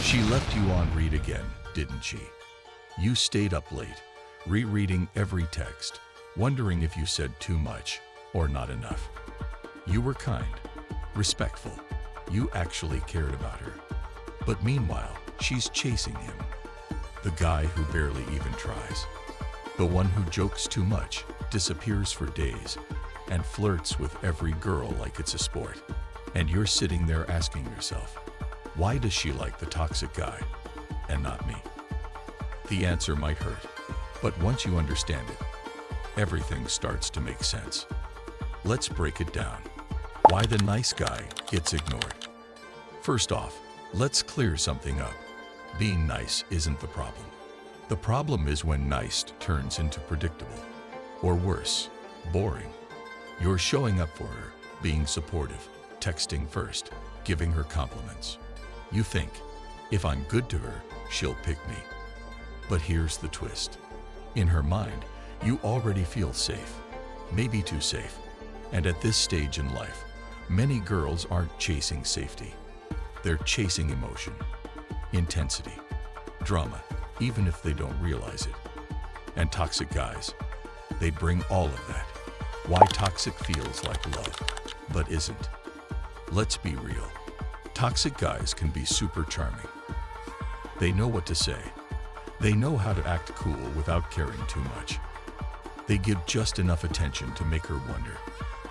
She left you on read again, didn't she? You stayed up late, rereading every text, wondering if you said too much or not enough. You were kind, respectful. You actually cared about her. But meanwhile, she's chasing him. The guy who barely even tries. The one who jokes too much, disappears for days, and flirts with every girl like it's a sport. And you're sitting there asking yourself, why does she like the toxic guy and not me? The answer might hurt, but once you understand it, everything starts to make sense. Let's break it down. Why the nice guy gets ignored. First off, let's clear something up. Being nice isn't the problem. The problem is when nice turns into predictable, or worse, boring. You're showing up for her, being supportive, texting first, giving her compliments. You think, if I'm good to her, she'll pick me. But here's the twist. In her mind, you already feel safe, maybe too safe. And at this stage in life, many girls aren't chasing safety. They're chasing emotion, intensity, drama, even if they don't realize it. And toxic guys, they bring all of that. Why toxic feels like love, but isn't. Let's be real. Toxic guys can be super charming. They know what to say. They know how to act cool without caring too much. They give just enough attention to make her wonder,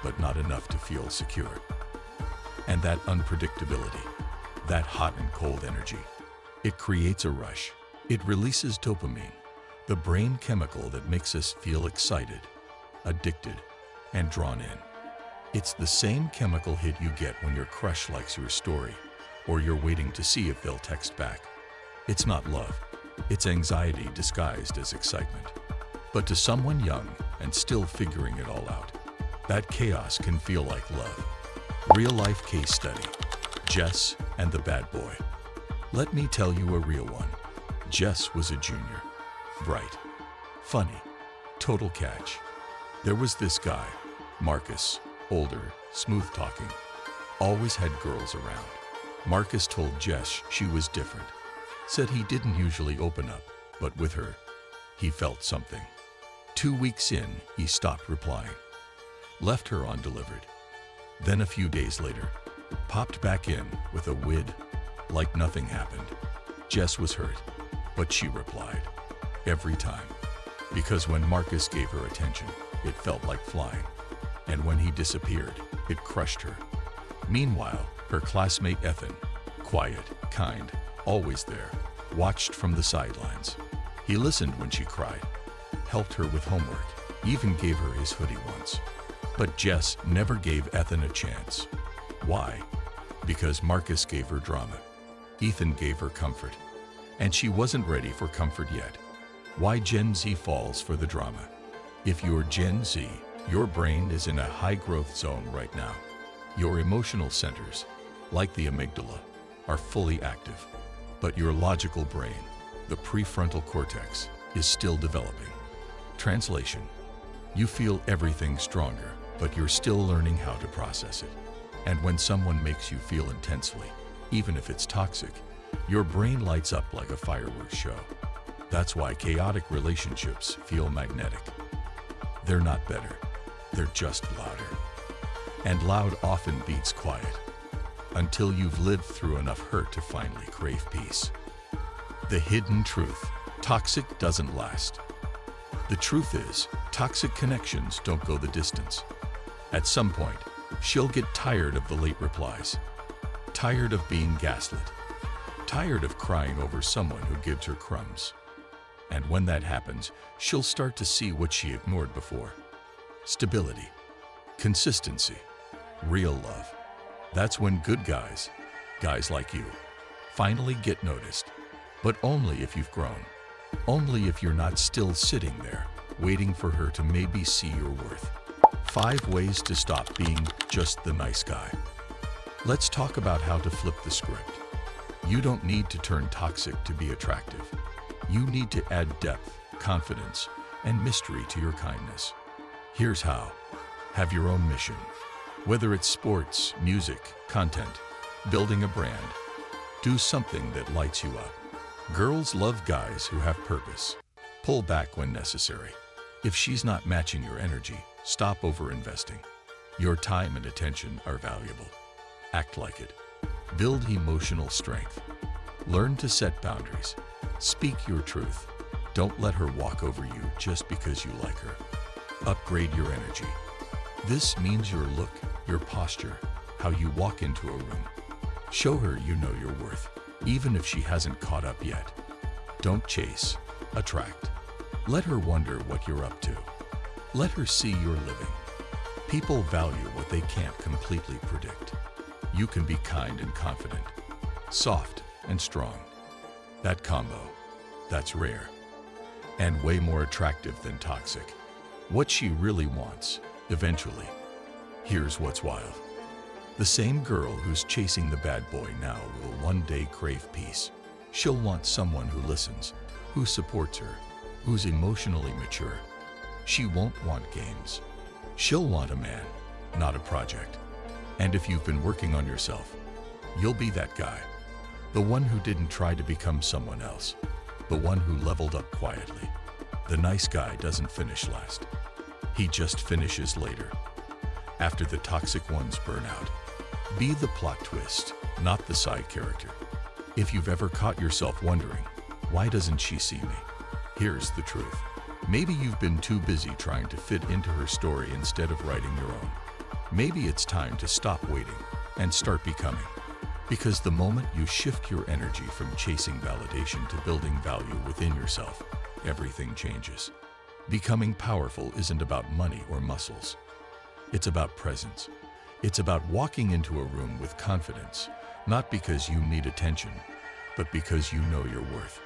but not enough to feel secure. And that unpredictability, that hot and cold energy, it creates a rush. It releases dopamine, the brain chemical that makes us feel excited, addicted, and drawn in. It's the same chemical hit you get when your crush likes your story, or you're waiting to see if they'll text back. It's not love, it's anxiety disguised as excitement. But to someone young and still figuring it all out, that chaos can feel like love. Real-life case study, Jess and the bad boy. Let me tell you a real one. Jess was a junior, bright, funny, total catch. There was this guy, Marcus, older, smooth-talking, always had girls around. Marcus told Jess she was different, said he didn't usually open up, but with her, he felt something. 2 weeks in, he stopped replying, left her undelivered. Then a few days later, popped back in with a wid, like nothing happened. Jess was hurt, but she replied, every time. Because when Marcus gave her attention, it felt like flying. And when he disappeared, it crushed her. Meanwhile, her classmate Ethan, quiet, kind, always there, watched from the sidelines. He listened when she cried, helped her with homework, even gave her his hoodie once. But Jess never gave Ethan a chance. Why? Because Marcus gave her drama. Ethan gave her comfort. And she wasn't ready for comfort yet. Why Gen Z falls for the drama? If you're Gen Z, your brain is in a high-growth zone right now. Your emotional centers, like the amygdala, are fully active. But your logical brain, the prefrontal cortex, is still developing. Translation: you feel everything stronger, but you're still learning how to process it. And when someone makes you feel intensely, even if it's toxic, your brain lights up like a fireworks show. That's why chaotic relationships feel magnetic. They're not better, they're just louder. And loud often beats quiet, until you've lived through enough hurt to finally crave peace. The hidden truth: toxic doesn't last. The truth is, toxic connections don't go the distance. At some point, she'll get tired of the late replies, tired of being gaslit, tired of crying over someone who gives her crumbs. And when that happens, she'll start to see what she ignored before. Stability, consistency, real love. That's when good guys, guys like you, finally get noticed. But only if you've grown. Only if you're not still sitting there, waiting for her to maybe see your worth. 5 ways to stop being just the nice guy. Let's talk about how to flip the script. You don't need to turn toxic to be attractive. You need to add depth, confidence, and mystery to your kindness. Here's how. Have your own mission. Whether it's sports, music, content, building a brand, Do something that lights you up. Girls love guys who have purpose. Pull back when necessary. If she's not matching your energy, stop over-investing. Your time and attention are valuable. Act like it. Build emotional strength. Learn to set boundaries. Speak your truth. Don't let her walk over you just because you like her. Upgrade your energy. This means your look, your posture, how you walk into a room. Show her you know your worth, even if she hasn't caught up yet. Don't chase, attract. Let her wonder what you're up to. Let her see you're living. People value what they can't completely predict. You can be kind and confident, soft and strong. That combo, that's rare. And way more attractive than toxic. What she really wants, eventually. Here's what's wild. The same girl who's chasing the bad boy now will one day crave peace. She'll want someone who listens, who supports her, who's emotionally mature. She won't want games. She'll want a man, not a project. And if you've been working on yourself, you'll be that guy. The one who didn't try to become someone else. The one who leveled up quietly. The nice guy doesn't finish last. He just finishes later. After the toxic ones burn out. Be the plot twist, not the side character. If you've ever caught yourself wondering, why doesn't she see me? Here's the truth. Maybe you've been too busy trying to fit into her story instead of writing your own. Maybe it's time to stop waiting and start becoming. Because the moment you shift your energy from chasing validation to building value within yourself, everything changes. Becoming powerful isn't about money or muscles. It's about presence. It's about walking into a room with confidence, not because you need attention, but because you know your worth.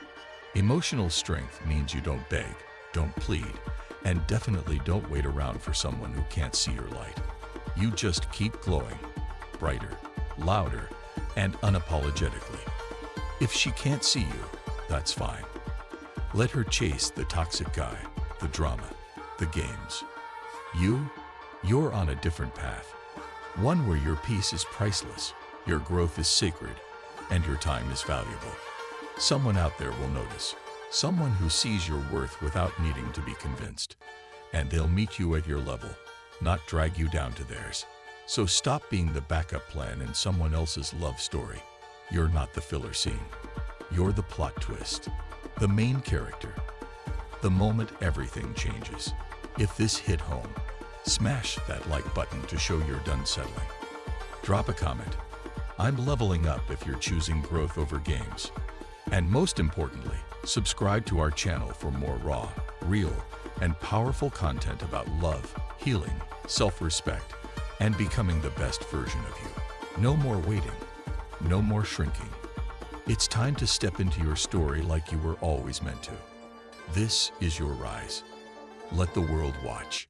Emotional strength means you don't beg, don't plead, and definitely don't wait around for someone who can't see your light. You just keep glowing, brighter, louder, and unapologetically. If she can't see you, that's fine. Let her chase the toxic guy, the drama, the games. You're on a different path. One where your peace is priceless, your growth is sacred, and your time is valuable. Someone out there will notice. Someone who sees your worth without needing to be convinced. And they'll meet you at your level, not drag you down to theirs. So stop being the backup plan in someone else's love story. You're not the filler scene. You're the plot twist, the main character. The moment everything changes. If this hit home, smash that like button to show you're done settling. Drop a comment. I'm leveling up if you're choosing growth over games. And most importantly, subscribe to our channel for more raw, real, and powerful content about love, healing, self-respect, and becoming the best version of you. No more waiting. No more shrinking. It's time to step into your story like you were always meant to. This is your rise. Let the world watch.